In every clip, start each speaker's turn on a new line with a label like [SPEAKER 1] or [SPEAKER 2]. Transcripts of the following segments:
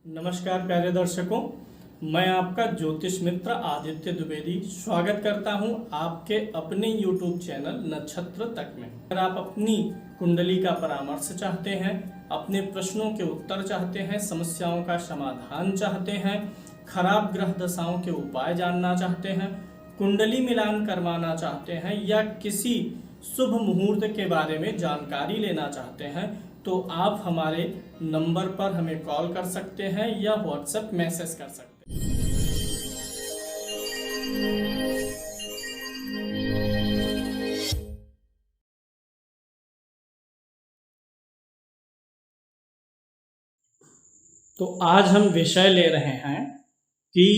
[SPEAKER 1] नमस्कार प्यारे दर्शकों, मैं आपका ज्योतिष मित्र आदित्य द्विवेदी स्वागत करता हूं आपके अपने YouTube चैनल नक्षत्र तक में। अगर आप अपनी कुंडली का परामर्श चाहते हैं, अपने प्रश्नों के उत्तर चाहते हैं, समस्याओं का समाधान चाहते हैं, खराब ग्रह दशाओं के उपाय जानना चाहते हैं, कुंडली मिलान करवाना चाहते हैं या किसी शुभ मुहूर्त के बारे में जानकारी लेना चाहते हैं तो आप हमारे नंबर पर हमें कॉल कर सकते हैं या व्हाट्सएप मैसेज कर सकते हैं। तो आज हम विषय ले रहे हैं कि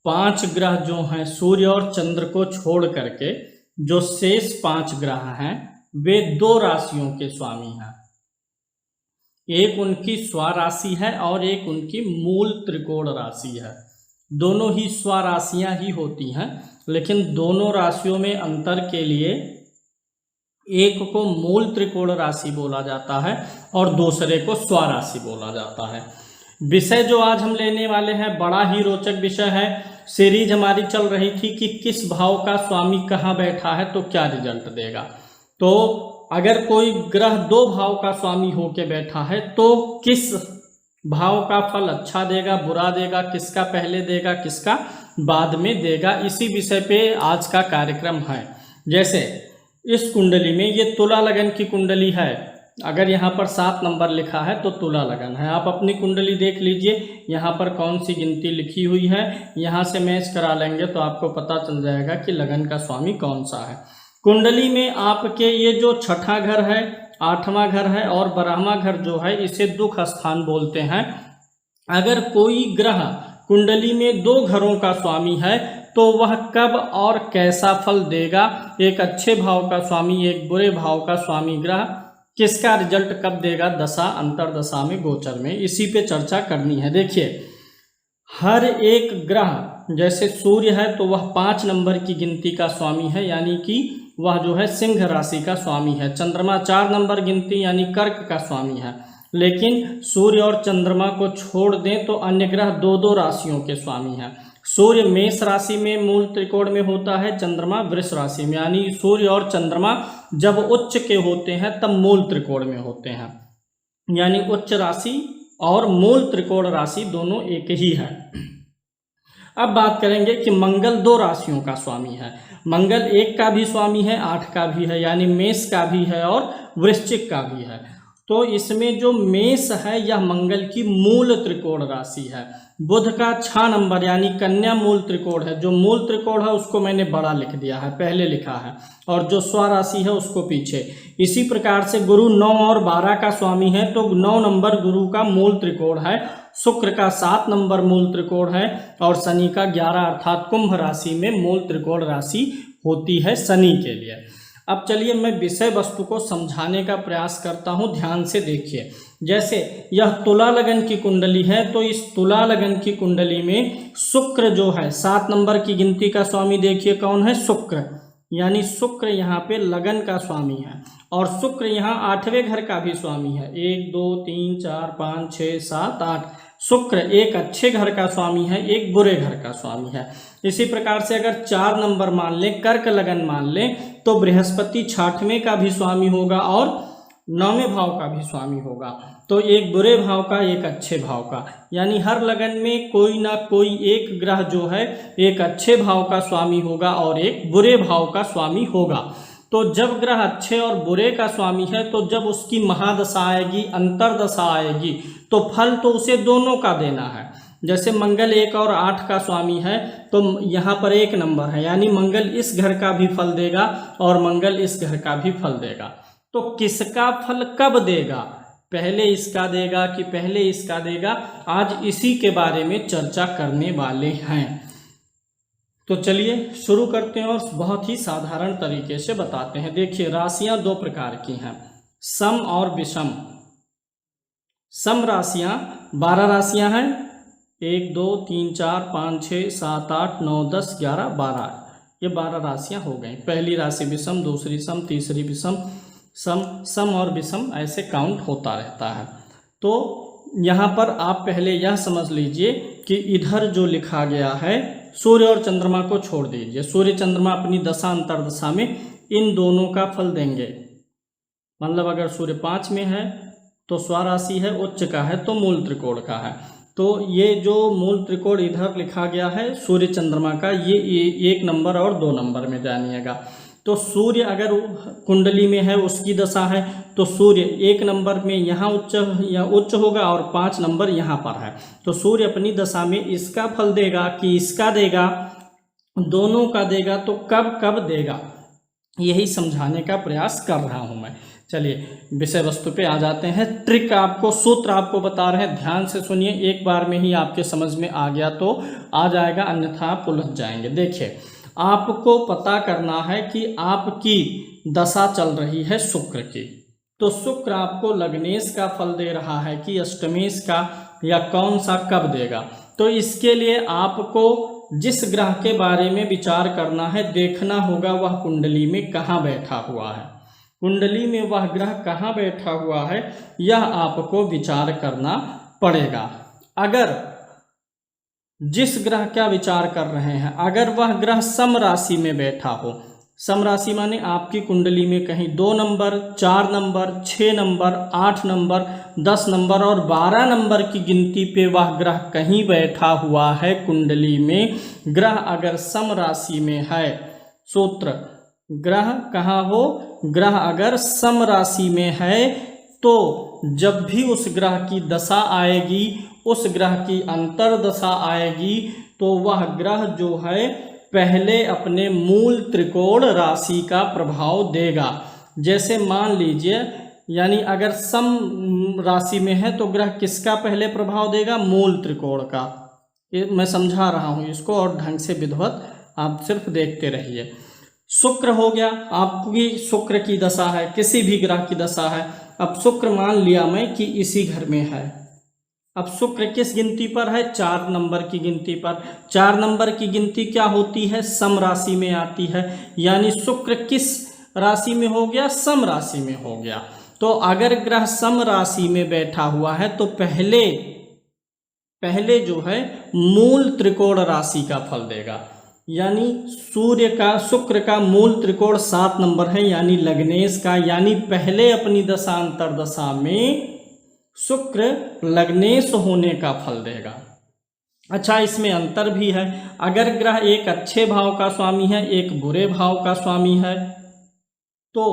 [SPEAKER 1] 5 ग्रह जो हैं सूर्य और चंद्र को छोड़ करके जो शेष 5 ग्रह हैं वे 2 राशियों के स्वामी हैं। एक उनकी स्वराशि है और एक उनकी मूल त्रिकोण राशि है। दोनों ही स्वराशियां ही होती हैं, लेकिन दोनों राशियों में अंतर के लिए एक को मूल त्रिकोण राशि बोला जाता है और दूसरे को स्वराशि बोला जाता है। विषय जो आज हम लेने वाले हैं बड़ा ही रोचक विषय है। सीरीज हमारी चल रही थी कि किस भाव का स्वामी कहाँ बैठा है तो क्या रिजल्ट देगा। तो अगर कोई ग्रह 2 भाव का स्वामी होके बैठा है तो किस भाव का फल अच्छा देगा, बुरा देगा, किसका पहले देगा, किसका बाद में देगा, इसी विषय पे आज का कार्यक्रम है। जैसे इस कुंडली में ये तुला लगन की कुंडली है। अगर यहाँ पर 7 नंबर लिखा है तो तुला लगन है। आप अपनी कुंडली देख लीजिए, यहाँ पर कौन सी गिनती लिखी हुई है, यहाँ से मैच करा लेंगे तो आपको पता चल जाएगा कि लगन का स्वामी कौन सा है। कुंडली में आपके ये जो 6ठा घर है, 8वां घर है और 12वां घर जो है इसे दुख स्थान बोलते हैं। अगर कोई ग्रह कुंडली में 2 घरों का स्वामी है तो वह कब और कैसा फल देगा, एक अच्छे भाव का स्वामी, एक बुरे भाव का स्वामी ग्रह किसका रिजल्ट कब देगा, दशा अंतरदशा में, गोचर में, इसी पे चर्चा करनी है। देखिए, हर एक ग्रह जैसे सूर्य है तो वह 5 नंबर की गिनती का स्वामी है, यानी कि वह जो है सिंह राशि का स्वामी है। चंद्रमा 4 नंबर गिनती यानी कर्क का स्वामी है। लेकिन सूर्य और चंद्रमा को छोड़ दें तो अन्य ग्रह 2-2 राशियों के स्वामी हैं। सूर्य मेष राशि में मूल त्रिकोण में होता है, चंद्रमा वृष राशि में, यानी सूर्य और चंद्रमा जब उच्च के होते हैं तब मूल त्रिकोण में होते हैं, यानी उच्च राशि और मूल त्रिकोण राशि दोनों एक ही है। अब बात करेंगे कि मंगल 2 राशियों का स्वामी है। मंगल 1 का भी स्वामी है, 8 का भी है, यानी मेष का भी है और वृश्चिक का भी है। तो इसमें जो मेष है यह मंगल की मूल त्रिकोण राशि है। बुध का 6 नंबर यानी कन्या मूल त्रिकोण है। जो मूल त्रिकोण है उसको मैंने बड़ा लिख दिया है, पहले लिखा है, और जो स्वराशि है उसको पीछे। इसी प्रकार से गुरु 9 और 12 का स्वामी है तो 9 नंबर गुरु का मूल त्रिकोण है। शुक्र का 7 नंबर मूल त्रिकोण है और शनि का 11 अर्थात कुंभ राशि में मूल त्रिकोण राशि होती है शनि के लिए। अब चलिए मैं विषय वस्तु को समझाने का प्रयास करता हूं, ध्यान से देखिए। जैसे यह तुला लगन की कुंडली है तो इस तुला लगन की कुंडली में शुक्र जो है 7 नंबर की गिनती का स्वामी, देखिए कौन है, शुक्र, यानी शुक्र यहाँ पे लगन का स्वामी है। और शुक्र यहाँ 8वें घर का भी स्वामी है। 1 2 3 4 5 6 7 8 शुक्र एक अच्छे घर का स्वामी है, एक बुरे घर का स्वामी है। इसी प्रकार से अगर 4 नंबर मान लें, कर्क लगन मान लें, तो बृहस्पति 6ठवें का भी स्वामी होगा और 9वें भाव का भी स्वामी होगा। तो एक बुरे भाव का, एक अच्छे भाव का, यानी हर लगन में कोई ना कोई एक ग्रह जो है एक अच्छे भाव का स्वामी होगा और एक बुरे भाव का स्वामी होगा। तो जब ग्रह अच्छे और बुरे का स्वामी है तो जब उसकी महादशा आएगी, अंतरदशा आएगी, तो फल तो उसे दोनों का देना है। जैसे मंगल 1 और 8 का स्वामी है तो यहाँ पर 1 नंबर है, यानी मंगल इस घर का भी फल देगा और मंगल इस घर का भी फल देगा। तो किसका फल कब देगा, पहले इसका देगा कि पहले इसका देगा, आज इसी के बारे में चर्चा करने वाले हैं। तो चलिए शुरू करते हैं और बहुत ही साधारण तरीके से बताते हैं। देखिए, राशियां 2 प्रकार की हैं, सम और विषम। सम राशियां 12 राशियां हैं, 1 2 3 4 5 6 7 8 9 10 11 12, ये 12 राशियां हो गई। पहली राशि विषम, दूसरी सम, तीसरी विषम, सम और विषम ऐसे काउंट होता रहता है। तो यहाँ पर आप पहले यह समझ लीजिए कि इधर जो लिखा गया है सूर्य और चंद्रमा को छोड़ दीजिए। सूर्य चंद्रमा अपनी दशा अंतर्दशा में इन दोनों का फल देंगे। मतलब अगर सूर्य 5 में है तो स्वराशि है, उच्च का है तो मूल त्रिकोण का है। तो ये जो मूल त्रिकोण इधर लिखा गया है सूर्य चंद्रमा का, ये 1 नंबर और 2 नंबर में जानिएगा। तो सूर्य अगर कुंडली में है, उसकी दशा है, तो सूर्य 1 नंबर में यहाँ उच्च होगा और 5 नंबर यहाँ पर है। तो सूर्य अपनी दशा में इसका फल देगा कि इसका देगा, दोनों का देगा, तो कब कब देगा, यही समझाने का प्रयास कर रहा हूँ मैं। चलिए विषय वस्तु पे आ जाते हैं। ट्रिक आपको, सूत्र आपको बता रहे हैं, ध्यान से सुनिए, एक बार में ही आपके समझ में आ गया तो आ जाएगा, अन्यथा आप उलझ जाएंगे। देखिए, आपको पता करना है कि आपकी दशा चल रही है शुक्र की, तो शुक्र आपको लग्नेश का फल दे रहा है कि अष्टमेश का, या कौन सा कब देगा। तो इसके लिए आपको जिस ग्रह के बारे में विचार करना है, देखना होगा वह कुंडली में कहाँ बैठा हुआ है। कुंडली में वह ग्रह कहाँ बैठा हुआ है, यह आपको विचार करना पड़ेगा। अगर जिस ग्रह का विचार कर रहे हैं, अगर वह ग्रह सम राशि में बैठा हो, सम राशि माने आपकी कुंडली में कहीं 2 number, 4 number, 6 number, 8 number, 10 number और 12 नंबर की गिनती पे वह ग्रह कहीं बैठा हुआ है कुंडली में, ग्रह अगर सम राशि में है, सूत्र ग्रह कहाँ हो, ग्रह अगर सम राशि में है, तो जब भी उस ग्रह की दशा आएगी, उस ग्रह की अंतर्दशा आएगी, तो वह ग्रह जो है पहले अपने मूल त्रिकोण राशि का प्रभाव देगा। जैसे मान लीजिए, यानी अगर सम राशि में है तो ग्रह किसका पहले प्रभाव देगा, मूल त्रिकोण का। मैं समझा रहा हूँ इसको, और ढंग से विधिवत आप सिर्फ देखते रहिए। शुक्र हो गया, आपकी शुक्र की दशा है, किसी भी ग्रह की दशा है। अब शुक्र मान लिया मैं कि इसी घर में है। अब शुक्र किस गिनती पर है, 4 नंबर की गिनती पर। 4 नंबर की गिनती क्या होती है, सम राशि में आती है। यानी शुक्र किस राशि में हो गया, सम राशि में हो गया। तो अगर ग्रह सम राशि में बैठा हुआ है तो पहले जो है मूल त्रिकोण राशि का फल देगा। यानी शुक्र का मूल त्रिकोण 7 नंबर है, यानी लग्नेश का। यानी पहले अपनी दशा अंतर्दशा में शुक्र लग्नेश होने का फल देगा। अच्छा, इसमें अंतर भी है। अगर ग्रह एक अच्छे भाव का स्वामी है, एक बुरे भाव का स्वामी है, तो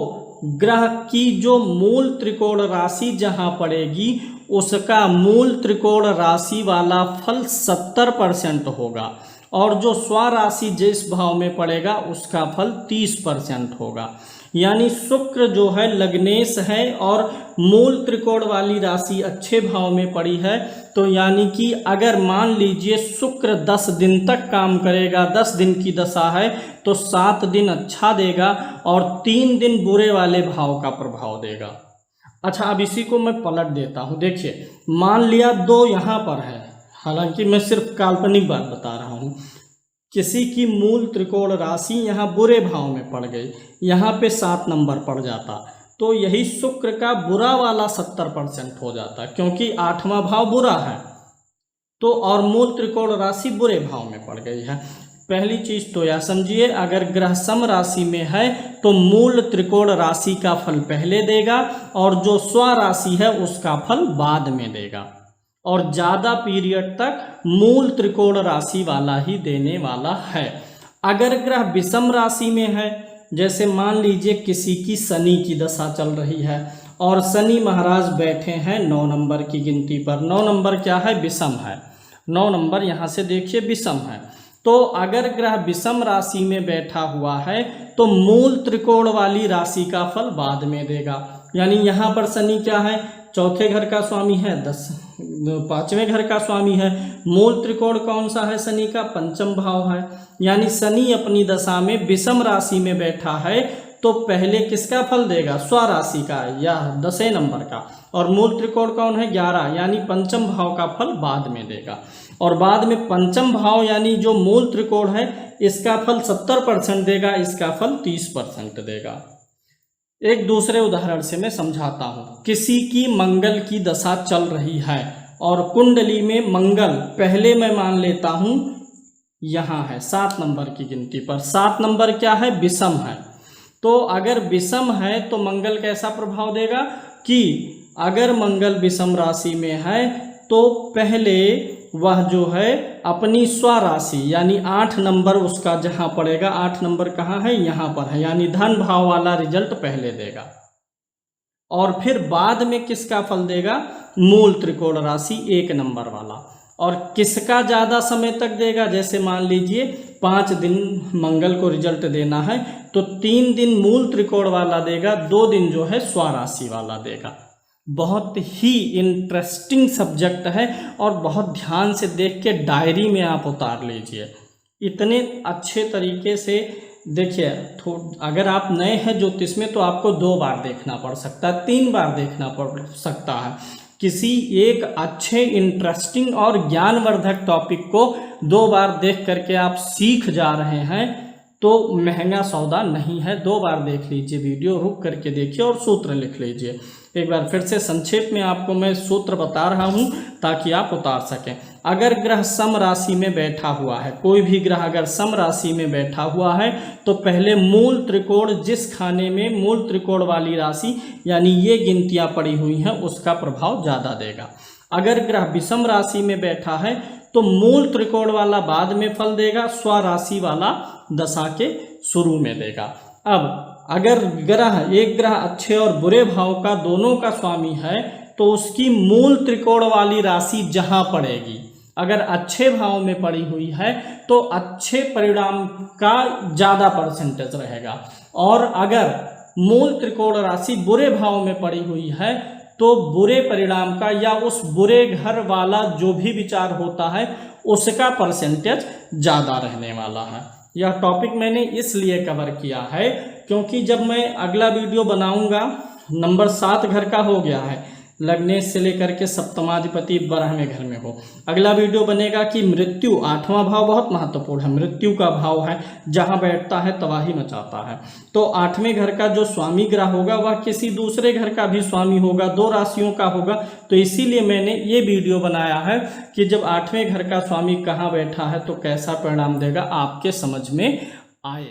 [SPEAKER 1] ग्रह की जो मूल त्रिकोण राशि जहां पड़ेगी, उसका मूल त्रिकोण राशि वाला फल 70% होगा, और जो स्वराशि जिस भाव में पड़ेगा उसका फल 30% होगा। यानी शुक्र जो है लग्नेश है और मूल त्रिकोण वाली राशि अच्छे भाव में पड़ी है, तो यानी कि अगर मान लीजिए शुक्र 10 दिन तक काम करेगा, 10 दिन की दशा है, तो 7 दिन अच्छा देगा और 3 दिन बुरे वाले भाव का प्रभाव देगा। अच्छा, अब इसी को मैं पलट देता हूँ। देखिए, मान लिया 2 यहाँ पर है, हालांकि मैं सिर्फ काल्पनिक बात बता रहा हूँ। किसी की मूल त्रिकोण राशि यहाँ बुरे भाव में पड़ गई, यहाँ पे 7 नंबर पड़ जाता, तो यही शुक्र का बुरा वाला 70% हो जाता, क्योंकि 8वां भाव बुरा है, तो और मूल त्रिकोण राशि बुरे भाव में पड़ गई है। पहली चीज तो यह समझिए, अगर ग्रह सम राशि में है तो मूल त्रिकोण राशि का फल पहले देगा, और जो स्वराशि है उसका फल बाद में देगा, और ज़्यादा पीरियड तक मूल त्रिकोण राशि वाला ही देने वाला है। अगर ग्रह विषम राशि में है, जैसे मान लीजिए किसी की शनि की दशा चल रही है और शनि महाराज बैठे हैं 9 नंबर की गिनती पर। 9 नंबर क्या है, विषम है। 9 नंबर यहाँ से देखिए विषम है। तो अगर ग्रह विषम राशि में बैठा हुआ है तो मूल त्रिकोण वाली राशि का फल बाद में देगा। यानी यहाँ पर शनि क्या है, चौथे घर का स्वामी है, 5वें घर का स्वामी है। मूल त्रिकोण कौन सा है, शनि का 5म भाव है। यानी शनि अपनी दशा में विषम राशि में बैठा है, तो पहले किसका फल देगा, स्वराशि का या 10 नंबर का, और मूल त्रिकोण कौन है, 11, यानी 5म भाव का फल बाद में देगा। और बाद में 5म भाव यानी जो मूल त्रिकोण है, इसका फल 70% देगा, इसका फल 30% देगा। एक दूसरे उदाहरण से मैं समझाता हूँ। किसी की मंगल की दशा चल रही है और कुंडली में मंगल पहले मैं मान लेता हूं यहाँ है 7 नंबर की गिनती पर। 7 नंबर क्या है? विषम है। तो अगर विषम है तो मंगल कैसा प्रभाव देगा कि अगर मंगल विषम राशि में है तो पहले वह जो है अपनी स्वराशि यानी 8 नंबर उसका जहां पड़ेगा, 8 नंबर कहाँ है? यहाँ पर है, यानी धन भाव वाला रिजल्ट पहले देगा और फिर बाद में किसका फल देगा? मूल त्रिकोण राशि 1 नंबर वाला। और किसका ज़्यादा समय तक देगा? जैसे मान लीजिए 5 दिन मंगल को रिजल्ट देना है तो 3 दिन मूल त्रिकोण वाला देगा, 2 दिन जो है स्वराशि वाला देगा। बहुत ही इंटरेस्टिंग सब्जेक्ट है और बहुत ध्यान से देख के डायरी में आप उतार लीजिए। इतने अच्छे तरीके से देखिए, अगर आप नए हैं ज्योतिष में तो आपको 2 बार देखना पड़ सकता है, 3 बार देखना पड़ सकता है। किसी एक अच्छे इंटरेस्टिंग और ज्ञानवर्धक टॉपिक को 2 बार देख करके आप सीख जा रहे हैं तो महंगा सौदा नहीं है। 2 बार देख लीजिए वीडियो, रुक करके देखिए और सूत्र लिख लीजिए। एक बार फिर से संक्षेप में आपको मैं सूत्र बता रहा हूं ताकि आप उतार सकें। अगर ग्रह सम राशि में बैठा हुआ है, कोई भी ग्रह अगर सम राशि में बैठा हुआ है तो पहले मूल त्रिकोण जिस खाने में मूल त्रिकोण वाली राशि यानी ये गिनतियां पड़ी हुई हैं उसका प्रभाव ज़्यादा देगा। अगर ग्रह विषम राशि में बैठा है तो मूल त्रिकोण वाला बाद में फल देगा, स्वराशि वाला दशा के शुरू में देगा। अब अगर एक ग्रह अच्छे और बुरे भाव का दोनों का स्वामी है तो उसकी मूल त्रिकोण वाली राशि जहां पड़ेगी, अगर अच्छे भाव में पड़ी हुई है तो अच्छे परिणाम का ज़्यादा परसेंटेज रहेगा, और अगर मूल त्रिकोण राशि बुरे भाव में पड़ी हुई है तो बुरे परिणाम का या उस बुरे घर वाला जो भी विचार होता है उसका परसेंटेज ज़्यादा रहने वाला है। यह टॉपिक मैंने इसलिए कवर किया है क्योंकि जब मैं अगला वीडियो बनाऊंगा, नंबर 7 घर का हो गया है, लग्नेश से लेकर के सप्तमाधिपति 12वें घर में हो। अगला वीडियो बनेगा कि मृत्यु 8वां भाव बहुत महत्वपूर्ण है, मृत्यु का भाव है, जहां बैठता है तबाही मचाता है। तो 8वें घर का जो स्वामी ग्रह होगा वह किसी दूसरे घर का भी स्वामी होगा, 2 राशियों का होगा। तो इसीलिए मैंने ये वीडियो बनाया है कि जब 8वें घर का स्वामी कहाँ बैठा है तो कैसा परिणाम देगा आपके समझ में आए।